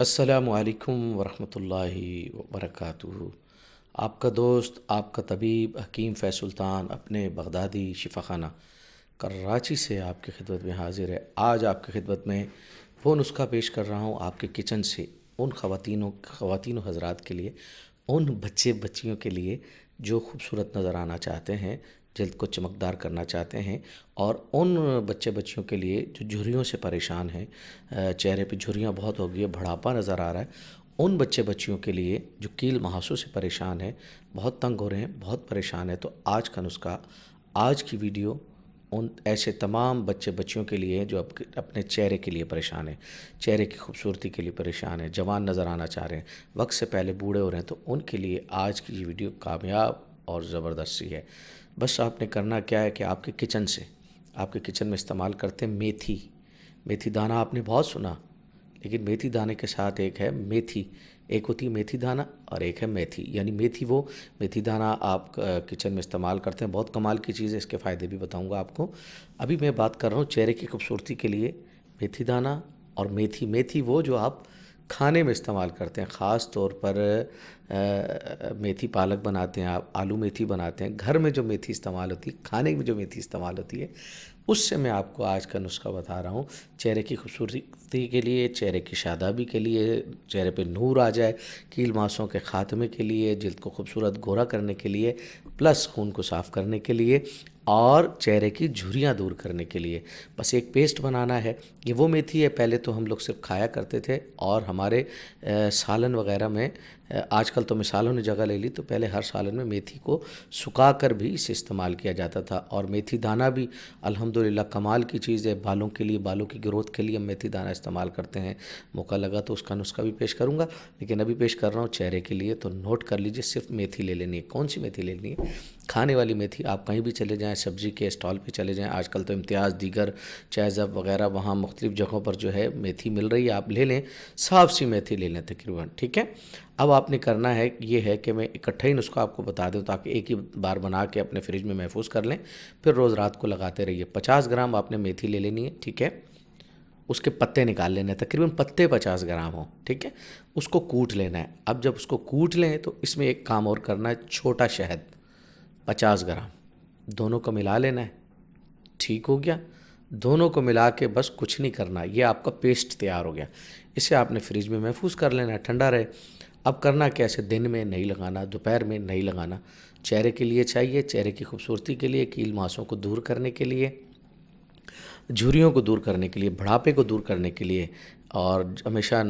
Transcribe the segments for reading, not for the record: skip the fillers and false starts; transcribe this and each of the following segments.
السلام علیکم ورحمۃ اللہ وبرکاتہ۔ آپ کا دوست، آپ کا طبیب حکیم فیض سلطان اپنے بغدادی شفا خانہ کراچی سے آپ کی خدمت میں حاضر ہے۔ آج آپ کی خدمت میں وہ نسخہ پیش کر رہا ہوں آپ کے کچن سے، ان خواتین و حضرات کے لیے، ان بچے بچیوں کے لیے جو خوبصورت نظر آنا چاہتے ہیں، جلد کو چمکدار کرنا چاہتے ہیں، اور ان بچے بچیوں کے لیے جو جھریوں سے پریشان ہیں، چہرے پہ جھریاں بہت ہو گئی ہے، بڑھاپا نظر آ رہا ہے، ان بچے بچیوں کے لیے جو کیل مہاسوں سے پریشان ہیں، بہت تنگ ہو رہے ہیں، بہت پریشان ہیں، تو آج کا نسخہ، آج کی ویڈیو ان ایسے تمام بچے بچیوں کے لیے جو اپنے چہرے کے لیے پریشان ہیں، چہرے کی خوبصورتی کے لیے پریشان ہیں، جوان نظر آنا چاہ رہے ہیں، وقت سے پہلے بوڑھے ہو رہے ہیں، تو ان کے لیے آج کی یہ ویڈیو کامیاب اور زبردست سی ہے۔ بس آپ نے کرنا کیا ہے کہ آپ کے کچن میں استعمال کرتے ہیں میتھی دانہ۔ آپ نے بہت سنا، لیکن میتھی دانے کے ساتھ ایک ہے میتھی، ایک ہوتی ہے میتھی دانہ اور ایک ہے میتھی، یعنی میتھی دانہ آپ کچن میں استعمال کرتے ہیں، بہت کمال کی چیز ہے، اس کے فائدے بھی بتاؤں گا آپ کو۔ ابھی میں بات کر رہا ہوں چہرے کی خوبصورتی کے لیے میتھی دانہ اور میتھی وہ جو آپ کھانے میں استعمال کرتے ہیں، خاص طور پر میتھی پالک بناتے ہیں، آپ آلو میتھی بناتے ہیں، گھر میں جو میتھی استعمال ہوتی ہے، کھانے میں جو میتھی استعمال ہوتی ہے، اس سے میں آپ کو آج کا نسخہ بتا رہا ہوں، چہرے کی خوبصورتی کے لیے، چہرے کی شادابی کے لیے، چہرے پہ نور آ جائے، کیل ماسوں کے خاتمے کے لیے، جلد کو خوبصورت گورا کرنے کے لیے، پلس خون کو صاف کرنے کے لیے، اور چہرے کی جھریاں دور کرنے کے لیے۔ بس ایک پیسٹ بنانا ہے۔ یہ وہ میتھی ہے، پہلے تو ہم لوگ صرف کھایا کرتے تھے، اور ہمارے سالن وغیرہ میں، آج کل تو مثالوں نے جگہ لے لی، تو پہلے ہر سالن میں میتھی کو سکھا کر بھی اسے استعمال کیا جاتا تھا، اور میتھی دانہ بھی الحمدللہ کمال کی چیز ہے، بالوں کے لیے، بالوں کی گروتھ کے لیے ہم میتھی دانہ استعمال کرتے ہیں۔ موقع لگا تو اس کا نسخہ بھی پیش کروں گا، لیکن ابھی پیش کر رہا ہوں چہرے کے لیے، تو نوٹ کر لیجئے، صرف میتھی لے لینی ہے۔ کون سی میتھی لے لینی ہے؟ کھانے والی میتھی۔ آپ کہیں بھی چلے جائیں، سبزی کے اسٹال پہ چلے جائیں، آج کل تو امتیاز دیگر چائزب وغیرہ وہاں مختلف جگہوں پر جو ہے میتھی مل رہی ہے، آپ لے لیں، صاف سی میتھی لے لیں تقریباً، ٹھیک ہے۔ اب آپ نے کرنا ہے یہ ہے کہ میں اکٹھا ہی نسخہ آپ کو بتا دوں، تاکہ ایک ہی بار بنا کے اپنے فریج میں محفوظ کر لیں، پھر روز رات کو لگاتے رہیے۔ 50 گرام آپ نے میتھی لے لینی ہے، ٹھیک ہے۔ اس کے پتے نکال لینے ہیں، تقریباً پتے 50 گرام ہوں، ٹھیک ہے۔ اس کو کوٹ لینا ہے۔ اب جب اس کو کوٹ لیں تو اس میں ایک کام اور کرنا ہے، چھوٹا شہد 50 گرام، دونوں کو ملا لینا ہے، ٹھیک ہو گیا۔ دونوں کو ملا کے بس کچھ نہیں کرنا، یہ آپ کا پیسٹ تیار ہو گیا۔ اسے آپ نے فریج میں محفوظ کر لینا ہے، ٹھنڈا رہے۔ اب کرنا کیسے؟ دن میں نہیں لگانا، دوپہر میں نہیں لگانا، چہرے کے لیے چاہیے، چہرے کی خوبصورتی کے لیے، کیل ماسوں کو دور کرنے کے لیے، جھریوں کو دور کرنے کے لیے، بڑھاپے کو دور کرنے کے لیے، اور ہمیشہ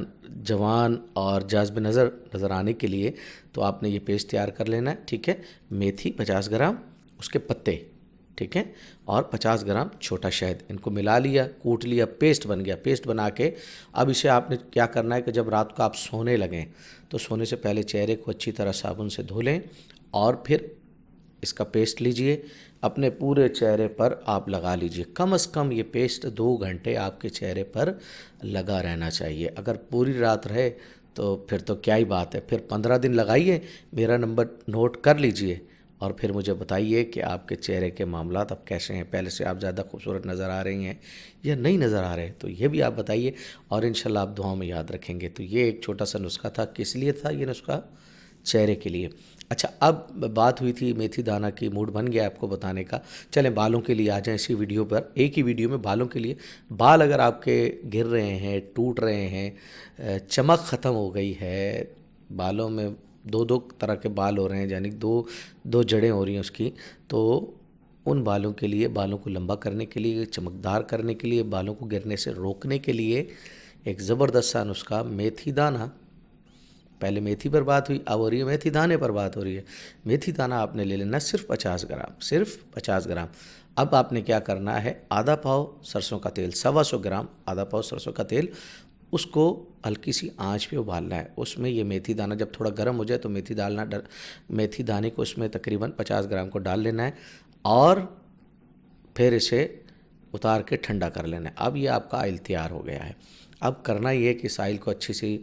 جوان اور جاذب نظر آنے کے لیے، تو آپ نے یہ پیسٹ تیار کر لینا ہے، ٹھیک ہے۔ میتھی 50 گرام، اس کے پتے، ٹھیک ہے، اور 50 گرام چھوٹا شہد، ان کو ملا لیا، کوٹ لیا، پیسٹ بن گیا۔ پیسٹ بنا کے اب اسے آپ نے کیا کرنا ہے کہ جب رات کو آپ سونے لگیں تو سونے سے پہلے چہرے کو اچھی طرح صابن سے دھو لیں، اور پھر اس کا پیسٹ لیجئے، اپنے پورے چہرے پر آپ لگا لیجئے۔ کم از کم یہ پیسٹ 2 گھنٹے آپ کے چہرے پر لگا رہنا چاہیے۔ اگر پوری رات رہے تو پھر تو کیا ہی بات ہے، پھر 15 دن لگائیے، میرا نمبر نوٹ کر لیجئے، اور پھر مجھے بتائیے کہ آپ کے چہرے کے معاملات اب کیسے ہیں، پہلے سے آپ زیادہ خوبصورت نظر آ رہی ہیں یا نہیں نظر آ رہے ہیں، تو یہ بھی آپ بتائیے، اور انشاءاللہ آپ دعاؤں میں یاد رکھیں گے۔ تو یہ ایک چھوٹا سا نسخہ تھا، کس لیے تھا یہ نسخہ؟ چہرے کے لیے۔ اچھا، اب بات ہوئی تھی میتھی دانہ کی، موڈ بن گیا آپ کو بتانے کا، چلیں بالوں کے لیے آ جائیں اسی ویڈیو پر، ایک ہی ویڈیو میں بالوں کے لیے۔ بال اگر آپ کے گر رہے ہیں، ٹوٹ رہے ہیں، چمک ختم ہو گئی ہے، بالوں میں دو طرح کے بال ہو رہے ہیں، یعنی دو جڑیں ہو رہی ہیں اس کی، تو ان بالوں کے لیے، بالوں کو لمبا کرنے کے لیے، چمکدار کرنے کے لیے، بالوں کو گرنے سے روکنے کے لیے ایک زبردست سا نسخہ میتھی دانہ۔ پہلے میتھی پر بات ہوئی، اب ہو رہی ہے میتھی دانے پر بات ہو رہی ہے۔ میتھی دانہ آپ نے لے لینا صرف 50 گرام، صرف 50 گرام۔ اب آپ نے کیا کرنا ہے، آدھا پاؤ سرسوں کا تیل، 125 گرام، آدھا پاؤ سرسوں کا تیل، اس کو ہلکی سی آنچ پہ ابالنا ہے۔ اس میں یہ میتھی دانہ جب تھوڑا گرم ہو جائے تو میتھی دانے کو اس میں تقریباً 50 گرام کو ڈال لینا ہے، اور پھر اسے اتار کے ٹھنڈا کر لینا ہے۔ اب یہ آپ کا آئل تیار ہو گیا ہے۔ اب کرنا یہ ہے کہ اس آئل کو اچھی سی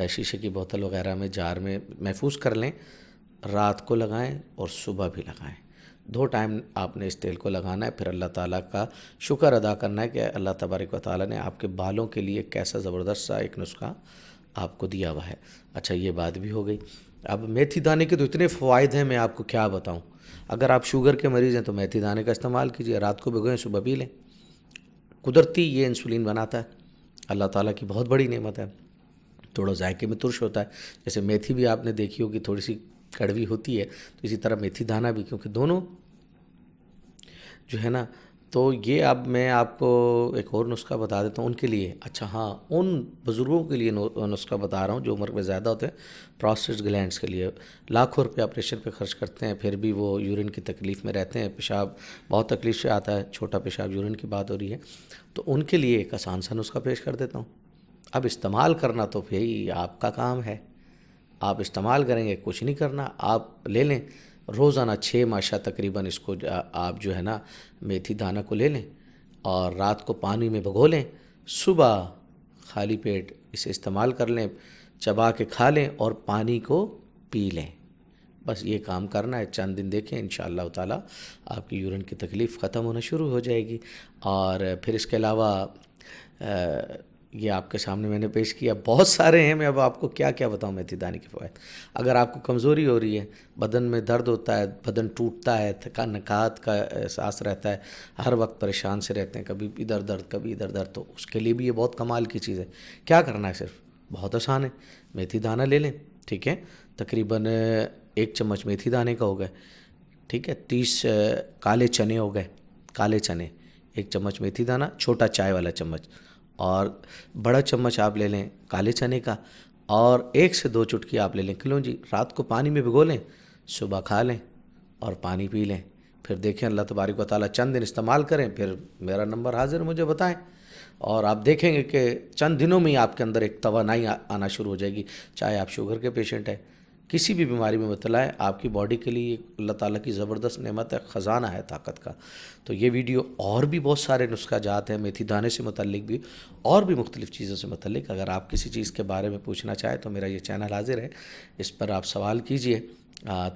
شیشے کی بوتل وغیرہ میں، جار میں محفوظ کر لیں، رات کو لگائیں اور صبح بھی لگائیں، 2 ٹائم آپ نے اس تیل کو لگانا ہے۔ پھر اللہ تعالیٰ کا شکر ادا کرنا ہے کہ اللہ تبارک و تعالیٰ نے آپ کے بالوں کے لیے کیسا زبردست سا ایک نسخہ آپ کو دیا ہوا ہے۔ اچھا یہ بات بھی ہو گئی۔ اب میتھی دانے کے تو اتنے فوائد ہیں، میں آپ کو کیا بتاؤں۔ اگر آپ شوگر کے مریض ہیں تو میتھی دانے کا استعمال کیجیے، رات کو بھگوئیں صبح پی لیں۔ قدرتی یہ انسولین بناتا ہے، اللہ تعالیٰ کی بہت بڑی نعمت ہے۔ تھوڑا ذائقے میں ترش ہوتا ہے، جیسے میتھی بھی آپ نے دیکھی ہوگی تھوڑی سی کڑوی ہوتی ہے، تو اسی طرح میتھی دانہ بھی، کیونکہ دونوں جو ہے نا۔ تو یہ اب میں آپ کو ایک اور نسخہ بتا دیتا ہوں ان کے لیے۔ اچھا ہاں، ان بزرگوں کے لیے نسخہ بتا رہا ہوں جو عمر میں زیادہ ہوتے ہیں، پروسٹیٹ گلینڈس کے لیے لاکھوں روپے آپریشن پہ خرچ کرتے ہیں، پھر بھی وہ یورین کی تکلیف میں رہتے ہیں، پیشاب بہت تکلیف سے آتا ہے، چھوٹا پیشاب، یورین کی بات ہو رہی ہے، تو ان کے لیے ایک آسان سا نسخہ پیش کر دیتا ہوں۔ اب استعمال کرنا تو بھائی آپ کا کام ہے، آپ استعمال کریں گے، کچھ نہیں کرنا، آپ لے لیں روزانہ 6 ماشا تقریباً اس کو آپ جو ہے نا میتھی دانہ کو لے لیں اور رات کو پانی میں بھگو لیں، صبح خالی پیٹ اسے استعمال کر لیں، چبا کے کھا لیں اور پانی کو پی لیں۔ بس یہ کام کرنا ہے، چند دن دیکھیں انشاءاللہ تعالیٰ آپ کی یورین کی تکلیف ختم ہونا شروع ہو جائے گی۔ اور پھر اس کے علاوہ یہ آپ کے سامنے میں نے پیش کیا، بہت سارے ہیں، میں اب آپ کو کیا کیا بتاؤں میتھی دانے کے فوائد۔ اگر آپ کو کمزوری ہو رہی ہے، بدن میں درد ہوتا ہے، بدن ٹوٹتا ہے، نکات کا احساس رہتا ہے، ہر وقت پریشان سے رہتے ہیں، کبھی ادھر درد کبھی ادھر درد، تو اس کے لیے بھی یہ بہت کمال کی چیز ہے۔ کیا کرنا ہے؟ صرف بہت آسان ہے، میتھی دانہ لے لیں، ٹھیک ہے، تقریباً 1 چمچ میتھی دانے کا ہو گئے، ٹھیک ہے، 30 کالے چنے ہو گئے، کالے چنے 1 چمچ میتھی دانہ، چھوٹا چائے والا چمچ، اور بڑا چمچ آپ لے لیں کالے چنے کا، اور 1 سے 2 چٹکی آپ لے لیں کلوں جی، رات کو پانی میں بھگو لیں، صبح کھا لیں اور پانی پی لیں۔ پھر دیکھیں اللہ تبارک و تعالیٰ، چند دن استعمال کریں، پھر میرا نمبر حاضر، مجھے بتائیں، اور آپ دیکھیں گے کہ چند دنوں میں ہی آپ کے اندر ایک توانائی آنا شروع ہو جائے گی۔ چاہے آپ شوگر کے پیشنٹ ہیں، کسی بھی بیماری میں مبتلا ہے، آپ کی باڈی کے لیے اللہ تعالیٰ کی زبردست نعمت ہے، خزانہ ہے طاقت کا۔ تو یہ ویڈیو اور بھی بہت سارے نسخہ جات ہیں میتھی دانے سے متعلق بھی، اور بھی مختلف چیزوں سے متعلق، اگر آپ کسی چیز کے بارے میں پوچھنا چاہیں تو میرا یہ چینل حاضر ہے، اس پر آپ سوال کیجئے،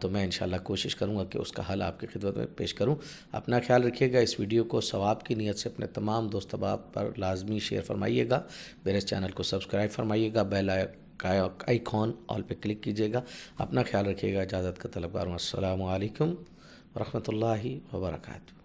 تو میں انشاءاللہ کوشش کروں گا کہ اس کا حل آپ کی خدمت میں پیش کروں۔ اپنا خیال رکھیے گا، اس ویڈیو کو ثواب کی نیت سے اپنے تمام دوست احباب پر لازمی شیئر فرمائیے گا، میرے اس چینل کو سبسکرائب فرمائیے گا، بیل آئیکن آل پہ کلک کیجیے گا۔ اپنا خیال رکھیے گا، اجازت کا طلبگار ہوں، السلام علیکم ورحمۃ اللہ وبرکاتہ۔